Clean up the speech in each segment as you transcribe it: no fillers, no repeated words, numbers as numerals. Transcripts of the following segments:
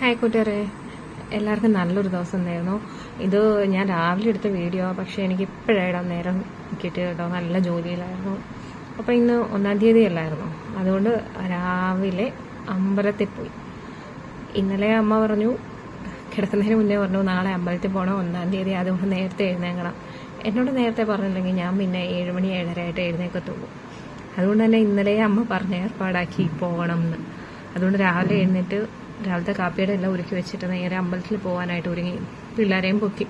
Hi കൂട്ടുകാരെ, എല്ലാവർക്കും നല്ലൊരു ദിവസം നേരുന്നു. ഇത് ഞാൻ രാവിലെ എടുത്ത വീഡിയോ, പക്ഷെ എനിക്ക് ഇപ്പോഴായിടാൻ നേരം കിട്ടിയ കേട്ടോ. നല്ല ജോലിയിലായിരുന്നു. അപ്പോൾ ഇന്ന് 1-ാം തീയതി അല്ലായിരുന്നു, അതുകൊണ്ട് രാവിലെ അമ്പലത്തിൽ പോയി. ഇന്നലെ അമ്മ പറഞ്ഞു, കിടക്കുന്നതിന് മുന്നേ പറഞ്ഞു നാളെ അമ്പലത്തിൽ പോകണം, 1-ാം തീയതി, അതുകൊണ്ട് നേരത്തെ എഴുന്നേക്കണം. എന്നോട് നേരത്തെ പറഞ്ഞില്ലെങ്കിൽ ഞാൻ പിന്നെ 7 മണി 7:30 ആയിട്ട് എഴുന്നേക്കത്തുള്ളൂ. അതുകൊണ്ട് തന്നെ ഇന്നലെ അമ്മ പറഞ്ഞ് ഏർപ്പാടാക്കി പോകണം എന്ന്. അതുകൊണ്ട് രാവിലെ എഴുന്നേറ്റ് രാവിലത്തെ കാപ്പിയുടെ എല്ലാം ഒരുക്കി വെച്ചിട്ട് നേരെ അമ്പലത്തിൽ പോകാനായിട്ട് ഒരുങ്ങി. പിള്ളേരെയും പൊക്കി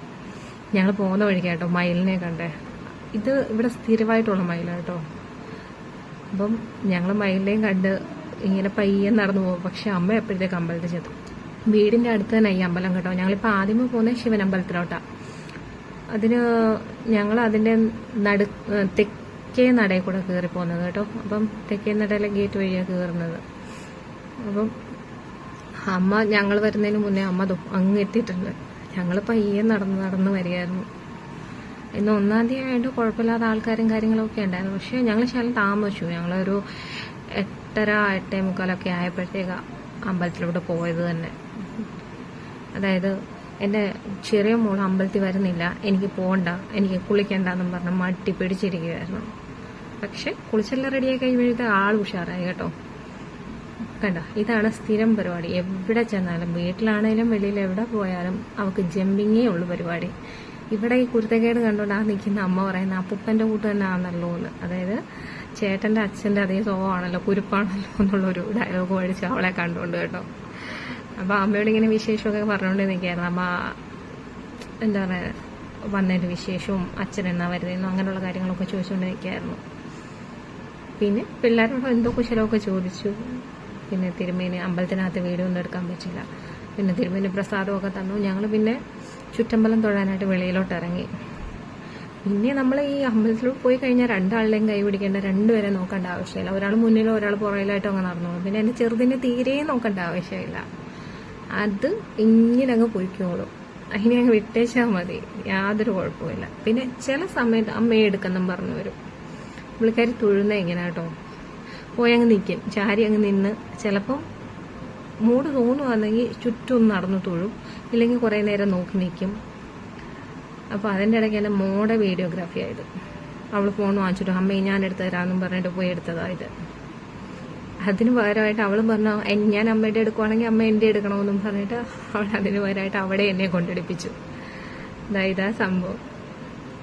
ഞങ്ങൾ പോകുന്ന വഴിക്കാട്ടോ മയിലിനെ കണ്ടേ. ഇത് ഇവിടെ സ്ഥിരമായിട്ടുള്ള മയിലാട്ടോ. അപ്പം ഞങ്ങൾ മയിലിനെയും കണ്ട് ഇങ്ങനെ പയ്യെ നടന്നു പോകും. പക്ഷെ അമ്മ എപ്പോഴത്തേക്ക് അമ്പലത്തിൽ ചെന്നു. വീടിൻ്റെ അടുത്ത് തന്നെ ഈ അമ്പലം കേട്ടോ. ഞങ്ങളിപ്പോൾ ആദ്യമേ പോകുന്നത് ശിവനമ്പലത്തിലോട്ടാണ്. അതിന് ഞങ്ങൾ അതിൻ്റെ തെക്കേ നടയിൽ കൂടെ കയറി പോകുന്നത് കേട്ടോ. അപ്പം തെക്കേ നടയിലെ ഗേറ്റ് വഴിയാണ് കയറുന്നത്. അപ്പം അമ്മ ഞങ്ങൾ വരുന്നതിന് മുന്നേ അമ്മ അങ്ങ് എത്തിയിട്ടുണ്ട്. ഞങ്ങൾ പയ്യെ നടന്ന് വരികയായിരുന്നു. ഇന്ന് 1-ാം തീയതി ആയിട്ട് കുഴപ്പമില്ലാത്ത ആൾക്കാരും കാര്യങ്ങളൊക്കെ ഉണ്ടായിരുന്നു. പക്ഷേ ഞങ്ങൾ ശകലം താമസിച്ചു. ഞങ്ങളൊരു 8:30 8:45 ആയപ്പോഴത്തേക്ക് അമ്പലത്തിലൂടെ പോയത് തന്നെ. അതായത് എൻ്റെ ചെറിയ മോൾ അമ്പലത്തിൽ വരുന്നില്ല, എനിക്ക് പോകണ്ട, എനിക്ക് കുളിക്കണ്ടെന്നും പറഞ്ഞ് മട്ടി പിടിച്ചിരിക്കുകയായിരുന്നു. പക്ഷെ കുളിച്ചെല്ലാം റെഡിയായി കഴിയുമ്പോഴത്തെ ആൾ ഉഷാറായി കേട്ടോ. കണ്ട, ഇതാണ് സ്ഥിരം പരിപാടി. എവിടെ ചെന്നാലും, വീട്ടിലാണേലും വെളിയിൽ എവിടെ പോയാലും അവൾക്ക് ജമ്പിങ്ങേ ഉള്ളു പരിപാടി. ഇവിടെ ഈ കുരുത്തക്കേട് കണ്ടുകൊണ്ട് നിൽക്കുന്ന അമ്മ പറയുന്ന അപ്പൂപ്പൻ്റെ കൂട്ട് തന്നെ ആണല്ലോ എന്ന്. അതായത് ചേട്ടൻ്റെ അച്ഛൻ്റെ അതേ സ്വഭാവമാണല്ലോ, കുരുപ്പാണല്ലോ എന്നുള്ളൊരു ഡയലോഗ് പഠിച്ച് അവളെ കണ്ടുകൊണ്ട് കേട്ടോ. അപ്പോൾ അമ്മയോട് ഇങ്ങനെ വിശേഷമൊക്കെ പറഞ്ഞുകൊണ്ട് നിൽക്കുകയായിരുന്നു. അമ്മ എന്താ പറയുക, വന്നതിൻ്റെ വിശേഷവും അച്ഛൻ എന്നാ വരുന്നതെന്നും അങ്ങനെയുള്ള കാര്യങ്ങളൊക്കെ ചോദിച്ചുകൊണ്ട് നിൽക്കുകയായിരുന്നു. പിന്നെ പിള്ളേരോട് എന്തോ കുശലമൊക്കെ ചോദിച്ചു. പിന്നെ തിരുമേനി അമ്പലത്തിനകത്ത് വീഡിയോ ഒന്നും എടുക്കാൻ പറ്റില്ല. പിന്നെ തിരുമേനി പ്രസാദമൊക്കെ തന്നു. ഞങ്ങൾ പിന്നെ ചുറ്റമ്പലം തൊഴാനായിട്ട് വെളിയിലോട്ട് ഇറങ്ങി. പിന്നെ നമ്മൾ ഈ അമ്പലത്തിലോട്ട് പോയി കഴിഞ്ഞാൽ 2 ആളുടെയും കൈ പിടിക്കേണ്ട, 2 പേരെ നോക്കേണ്ട ആവശ്യമില്ല. ഒരാൾ മുന്നിലോ ഒരാൾ പുറകിലായിട്ടോ അങ്ങ് നടന്നോളും. പിന്നെ എൻ്റെ ചെറുതിനെ തീരെ നോക്കേണ്ട ആവശ്യമില്ല. അത് ഇങ്ങനെ അങ്ങ് പൊയ്ക്കോളും. അതിനെ അങ്ങ് വിട്ടേച്ചാൽ മതി, യാതൊരു കുഴപ്പമില്ല. പിന്നെ ചില സമയത്ത് അമ്മയെ എടുക്കെന്നും പറഞ്ഞു വരും. പുള്ളിക്കാരി തൊഴുന്ന ഇങ്ങനെ കേട്ടോ. പോയി അങ്ങ് നിൽക്കും, ചാരി അങ്ങ് നിന്ന്. ചിലപ്പം മൂട് തോന്നുവാണെങ്കിൽ ചുറ്റും നടന്നു തൊഴും, ഇല്ലെങ്കിൽ കുറേ നേരം നോക്കി നിൽക്കും. അപ്പോൾ അതിൻ്റെ ഇടയ്ക്ക് എൻ്റെ മോടെ വീഡിയോഗ്രാഫി ആയത്. അവൾ ഫോൺ വാങ്ങിച്ചിട്ടു, അമ്മയെ ഞാൻ എടുത്തു തരാമെന്നും പറഞ്ഞിട്ട് പോയി എടുത്തതായത്. അതിന് പകരമായിട്ട് അവൾ പറഞ്ഞു, ഞാൻ അമ്മയുടെ എടുക്കുവാണെങ്കിൽ അമ്മ എൻ്റെ എടുക്കണമെന്നും പറഞ്ഞിട്ട് അവൾ അതിന് പകരമായിട്ട് അവിടെ എന്നെ കൊണ്ടെടുപ്പിച്ചു. ഇതാ സംഭവം.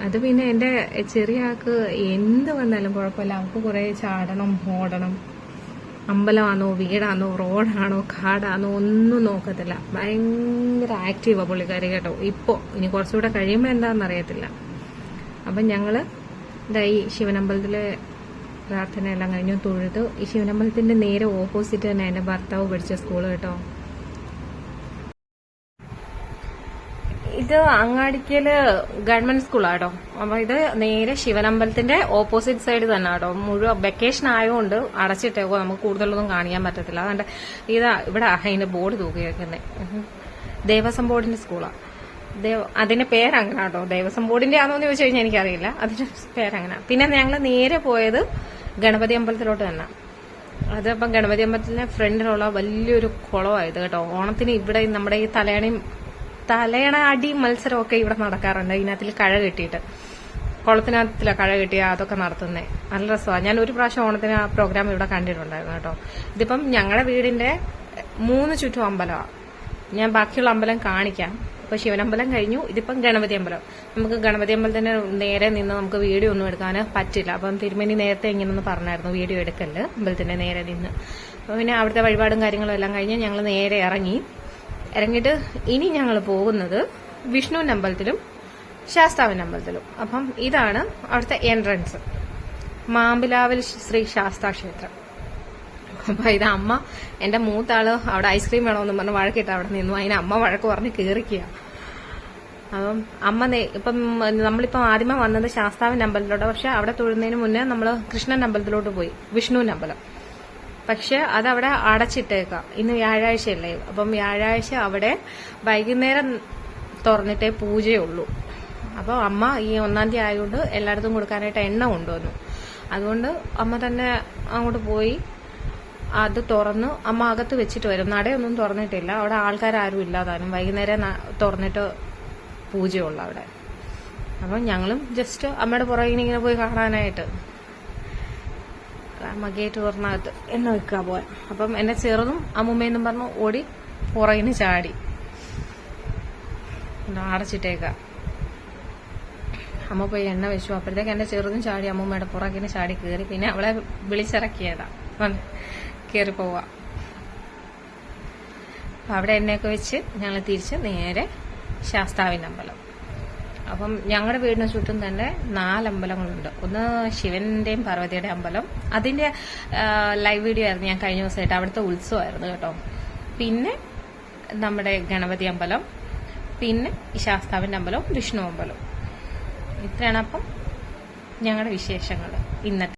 അത് പിന്നെ എൻ്റെ ചെറിയ ആൾക്ക് എന്ത് വന്നാലും കുഴപ്പമില്ല. അവൾക്ക് കുറേ ചാടണം, ഓടണം. അമ്പലമാണോ വീടാണോ റോഡാണോ കാടാണോ ഒന്നും നോക്കത്തില്ല. ഭയങ്കര ആക്റ്റീവാണ് പുള്ളിക്കാരി കേട്ടോ. ഇപ്പോൾ ഇനി കുറച്ചുകൂടെ കഴിയുമ്പോൾ എന്താണെന്ന് അറിയത്തില്ല. അപ്പം ഞങ്ങൾ ഈ ശിവനമ്പലത്തിലെ പ്രാർത്ഥനയെല്ലാം കഴിഞ്ഞു തൊഴുത്. ഈ ശിവനമ്പലത്തിൻ്റെ നേരെ ഓപ്പോസിറ്റ് തന്നെ എൻ്റെ ഭർത്താവ് പഠിച്ച സ്കൂൾ കേട്ടോ. ഇത് അങ്ങാടിക്കല് ഗവൺമെന്റ് സ്കൂളാട്ടോ. അപ്പൊ ഇത് നേരെ ശിവനമ്പലത്തിന്റെ ഓപ്പോസിറ്റ് സൈഡ് തന്നെ കേട്ടോ. മുഴുവൻ വെക്കേഷൻ ആയതുകൊണ്ട് അടച്ചിട്ടേക്കോ, നമുക്ക് കൂടുതലൊന്നും കാണിക്കാൻ പറ്റത്തില്ല. അതുകൊണ്ട് ഇവിടെ അതിന്റെ ബോർഡ് തൂക്കിയേക്കുന്നത് ദേവസ്വം ബോർഡിന്റെ സ്കൂളാണ്. അതിന്റെ പേരങ്ങനെ കേട്ടോ. ദേവസ്വം ബോർഡിന്റെ ആണോന്ന് ചോദിച്ചു കഴിഞ്ഞാൽ എനിക്കറിയില്ല, അതിന്റെ പേരങ്ങനെ. പിന്നെ ഞങ്ങൾ നേരെ പോയത് ഗണപതി അമ്പലത്തിലോട്ട് തന്നെ. അതപ്പം ഗണപതി അമ്പലത്തിന്റെ ഫ്രണ്ടിലുള്ള വലിയൊരു കുളമായത് കേട്ടോ. ഓണത്തിന് ഇവിടെ നമ്മുടെ ഈ തലയണ അടി മത്സരമൊക്കെ ഇവിടെ നടക്കാറുണ്ട്. ഇതിനകത്തിൽ കഴ കെട്ടിയിട്ട്, കുളത്തിനകത്തിലെ കഴ കെട്ടിയ അതൊക്കെ നടത്തുന്നത് നല്ല രസമാണ്. ഞാൻ ഒരു പ്രാവശ്യം ഓണത്തിന് ആ പ്രോഗ്രാം ഇവിടെ കണ്ടിട്ടുണ്ടായിരുന്നു കേട്ടോ. ഇതിപ്പം ഞങ്ങളുടെ വീടിന്റെ 3 ചുറ്റും അമ്പലമാണ്. ഞാൻ ബാക്കിയുള്ള അമ്പലം കാണിക്കാം. ഇപ്പൊ ശിവനമ്പലം കഴിഞ്ഞു, ഇതിപ്പം ഗണപതി അമ്പലം. നമുക്ക് ഗണപതി അമ്പലത്തിന്റെ നേരെ നിന്ന് നമുക്ക് വീഡിയോ ഒന്നും എടുക്കാൻ പറ്റില്ല. അപ്പം തിരുമേനി നേരത്തെ ഇങ്ങനൊന്ന് പറഞ്ഞായിരുന്നു, വീഡിയോ എടുക്കല് അമ്പലത്തിന്റെ നേരെ നിന്ന്. അപ്പൊ പിന്നെ അവിടുത്തെ വഴിപാടും കാര്യങ്ങളും എല്ലാം കഴിഞ്ഞ് ഞങ്ങൾ നേരെ ഇറങ്ങിയിട്ട് ഇനി ഞങ്ങൾ പോകുന്നത് വിഷ്ണുവിന്റെ അമ്പലത്തിലും ശാസ്താവിന്റെ അമ്പലത്തിലും. അപ്പം ഇതാണ് അവിടുത്തെ എൻട്രൻസ്, മാമ്പിലാവിൽ ശ്രീ ശാസ്താ ക്ഷേത്രം. അപ്പൊ ഇത് അമ്മ, എന്റെ മൂത്താള് അവിടെ ഐസ്ക്രീം വേണമെന്ന് പറഞ്ഞ് വഴക്കിട്ട് അവിടെ നിന്നു. അതിന് അമ്മ വഴക്ക് പറഞ്ഞ് കയറിക്കുക. അപ്പം അമ്മ ഇപ്പം നമ്മളിപ്പം ആദ്യമേ വന്നത് ശാസ്താവിന്റെ അമ്പലത്തിലോട്ട്. പക്ഷെ അവിടെ തൊഴുന്നതിന് മുന്നേ നമ്മൾ കൃഷ്ണന്റെ അമ്പലത്തിലോട്ട് പോയി, വിഷ്ണുവിന്റെ അമ്പലം. പക്ഷെ അതവിടെ അടച്ചിട്ടേക്കാം. ഇന്ന് വ്യാഴാഴ്ചയല്ലേ. അപ്പം വ്യാഴാഴ്ച അവിടെ വൈകുന്നേരം തുറന്നിട്ടേ പൂജയുള്ളൂ. അപ്പോൾ അമ്മ ഈ 1-ാം തീയതി ആയതുകൊണ്ട് എല്ലായിടത്തും കൊടുക്കാനായിട്ട് എണ്ണ കൊണ്ടുവന്നു. അതുകൊണ്ട് അമ്മ തന്നെ അങ്ങോട്ട് പോയി അത് തുറന്ന് അമ്മ അകത്ത് വെച്ചിട്ട് വരും. നടയൊന്നും തുറന്നിട്ടില്ല, അവിടെ ആൾക്കാരും ഇല്ലാതാനും. വൈകുന്നേരം തുറന്നിട്ട് പൂജയുള്ള അവിടെ. അപ്പം ഞങ്ങളും ജസ്റ്റ് അമ്മയുടെ പുറകിന് ഇങ്ങനെ പോയി കാണാനായിട്ട് അമ്മ ഗേറ്റ് തുറന്നകത്ത് എന്നെ വെക്കാൻ പോവാൻ. അപ്പം എന്നെ ചെറുതും അമ്മൂമ്മയെന്നും പറഞ്ഞു ഓടി പുറകിന് ചാടി. അടച്ചിട്ടേക്ക. അമ്മ പോയി എണ്ണ വെച്ചു. അപ്പോഴത്തേക്ക് എന്റെ ചെറുതും ചാടി അമ്മൂമ്മയുടെ പുറകിന് ചാടി കയറി. പിന്നെ അവളെ വിളിച്ചിറക്കിയതാ കയറി പോവാ. അപ്പം അവിടെ എണ്ണയൊക്കെ വെച്ച് ഞങ്ങൾ തിരിച്ച് നേരെ ശാസ്താവിൻ്റെ അമ്പലം. അപ്പം ഞങ്ങളുടെ വീടിന് ചുറ്റും തന്നെ 4 അമ്പലങ്ങളുണ്ട്. ഒന്ന് ശിവന്റെയും പാർവതിയുടെയും അമ്പലം. അതിന്റെ ലൈവ് വീഡിയോ ആയിരുന്നു ഞാൻ കഴിഞ്ഞ ദിവസമായിട്ട്. അവിടുത്തെ ഉത്സവമായിരുന്നു കേട്ടോ. പിന്നെ നമ്മുടെ ഗണപതി അമ്പലം, പിന്നെ ശാസ്താവിന്റെ അമ്പലം, വിഷ്ണു അമ്പലം. ഇത്രയാണ് അപ്പം ഞങ്ങളുടെ വിശേഷങ്ങൾ ഇന്നത്തെ.